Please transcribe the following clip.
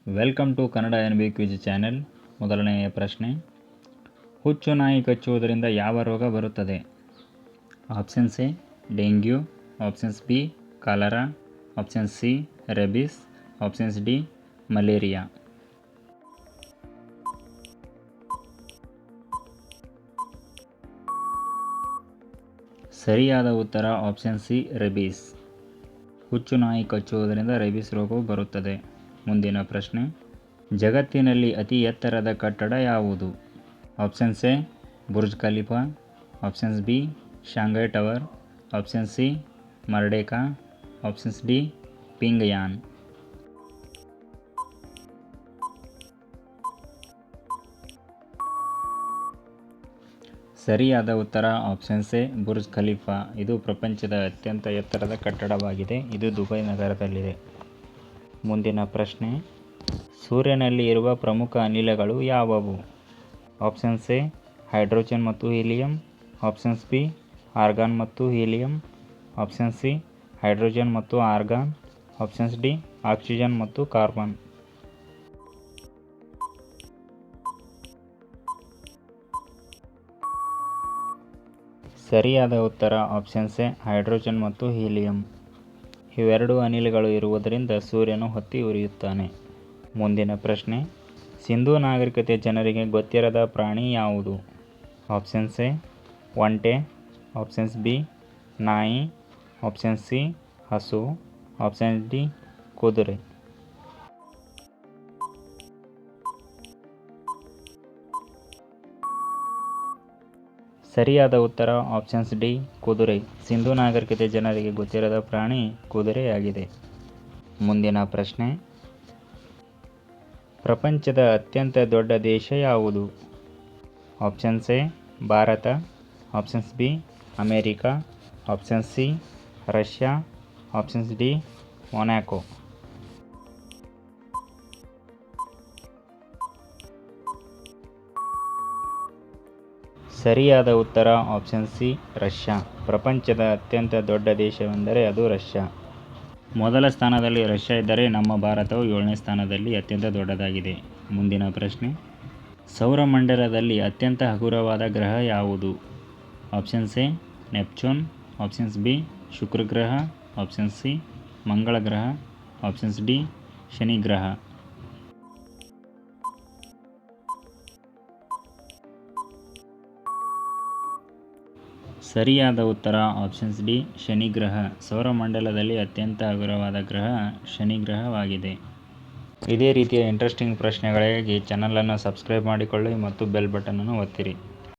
Welcome to Kannada NB quiz channel. ಮೊದಲನೆಯ ಪ್ರಶ್ನೆ, ಹುಚ್ಚು ನಾಯಿ ಕಚ್ಚುವುದರಿಂದ ಯಾವ ರೋಗ ಬರುತ್ತದೆ? Options A dengue, options B cholera, options C rabies, options D malaria. ಸರಿಯಾದ ಉತ್ತರ ಆಪ್ಷನ್ ಸಿ ರೆಬಿಸ್. ಹುಚ್ಚು ನಾಯಿ ಕಚ್ಚುವುದರಿಂದ ರೆಬಿಸ್ ರೋಗವು ಬರುತ್ತದೆ. ಮುಂದಿನ ಪ್ರಶ್ನೆ, ಜಗತ್ತಿನಲ್ಲಿ ಅತಿ ಎತ್ತರದ ಕಟ್ಟಡ ಯಾವುದು? Options A Burj Khalifa, options B Shanghai tower, option C Merdeka, options D Ping An. ಸರಿಯಾದ ಉತ್ತರ ಆಪ್ಷನ್ಸ್ ಎ ಬುರ್ಜ್ ಖಲೀಫಾ. ಇದು ಪ್ರಪಂಚದ ಅತ್ಯಂತ ಎತ್ತರದ ಕಟ್ಟಡವಾಗಿದೆ. ಇದು ದುಬೈ ನಗರದಲ್ಲಿದೆ. ಮುಂದಿನ ಪ್ರಶ್ನೆ, ಸೂರ್ಯನಲ್ಲಿ ಇರುವ ಪ್ರಮುಖ ಅನಿಲಗಳು ಯಾವುವು? ಆಪ್ಷನ್ಸ್ ಎ ಹೈಡ್ರೋಜನ್ ಮತ್ತು ಹೀಲಿಯಂ, ಆಪ್ಷನ್ಸ್ ಬಿ ಆರ್ಗಾನ್ ಮತ್ತು ಹೀಲಿಯಂ, ಆಪ್ಷನ್ ಸಿ ಹೈಡ್ರೋಜನ್ ಮತ್ತು ಆರ್ಗಾನ್, ಆಪ್ಷನ್ಸ್ ಡಿ ಆಕ್ಸಿಜನ್ ಮತ್ತು ಕಾರ್ಬನ್. ಸರಿಯಾದ ಉತ್ತರ ಆಪ್ಷನ್ಸ್ ಎ ಹೈಡ್ರೋಜನ್ ಮತ್ತು ಹೀಲಿಯಂ. ಇವೆರಡು ಅನಿಲಗಳು ಇರುವುದರಿಂದ ಸೂರ್ಯನು ಹೊತ್ತಿ ಉರಿಯುತ್ತಾನೆ. ಮುಂದಿನ ಪ್ರಶ್ನೆ, ಸಿಂಧೂ ನಾಗರಿಕತೆ ಜನರಿಗೆ ಗೊತ್ತಿರದ ಪ್ರಾಣಿ ಯಾವುದು? ಆಪ್ಷನ್ಸ್ ಎ ಒಂಟೆ, ಆಪ್ಷನ್ಸ್ ಬಿ ನಾಯಿ, ಆಪ್ಷನ್ ಸಿ ಹಸು, ಆಪ್ಷನ್ ಡಿ ಕುದುರೆ. ಸರಿಯಾದ ಉತ್ತರ ಆಪ್ಷನ್ಸ್ ಡಿ ಕುದುರೆ. ಸಿಂಧೂ ನಾಗರಿಕತೆ ಜನರಿಗೆ ಗೊತ್ತಿರದ ಪ್ರಾಣಿ ಕುದುರೆಯಾಗಿದೆ. ಮುಂದಿನ ಪ್ರಶ್ನೆ, ಪ್ರಪಂಚದ ಅತ್ಯಂತ ದೊಡ್ಡ ದೇಶ ಯಾವುದು? Options A Bharat, options B America, options C Russia, options D Monaco. ಸರಿಯಾದ ಉತ್ತರ ಆಪ್ಷನ್ ಸಿ ರಷ್ಯಾ. ಪ್ರಪಂಚದ ಅತ್ಯಂತ ದೊಡ್ಡ ದೇಶವೆಂದರೆ ಅದು ರಷ್ಯಾ. ಮೊದಲ ಸ್ಥಾನದಲ್ಲಿ ರಷ್ಯಾ ಇದ್ದರೆ ನಮ್ಮ ಭಾರತವು 7ನೇ ಸ್ಥಾನದಲ್ಲಿ ಅತ್ಯಂತ ದೊಡ್ಡದಾಗಿದೆ. ಮುಂದಿನ ಪ್ರಶ್ನೆ, ಸೌರಮಂಡಲದಲ್ಲಿ ಅತ್ಯಂತ ಹಗುರವಾದ ಗ್ರಹ ಯಾವುದು? Options A Neptune, options B ಶುಕ್ರ ಗ್ರಹ, ಆಪ್ಷನ್ಸ್ ಸಿ ಮಂಗಳ ಗ್ರಹ, ಆಪ್ಷನ್ಸ್ ಡಿ ಶನಿ ಗ್ರಹ. ಸರಿಯಾದ ಉತ್ತರ ಆಪ್ಷನ್ಸ್ ಡಿ ಶನಿ ಗ್ರಹ. ಸೌರಮಂಡಲದಲ್ಲಿ ಅತ್ಯಂತ ಹಗುರವಾದ ಗ್ರಹ ಶನಿ ಗ್ರಹವಾಗಿದೆ. ಇದೇ ರೀತಿಯ ಇಂಟ್ರೆಸ್ಟಿಂಗ್ ಪ್ರಶ್ನೆಗಳಿಗಾಗಿ ಚಾನಲನ್ನು ಸಬ್ಸ್ಕ್ರೈಬ್ ಮಾಡಿಕೊಳ್ಳಿ ಮತ್ತು ಬೆಲ್ ಬಟನನ್ನು ಒತ್ತಿರಿ.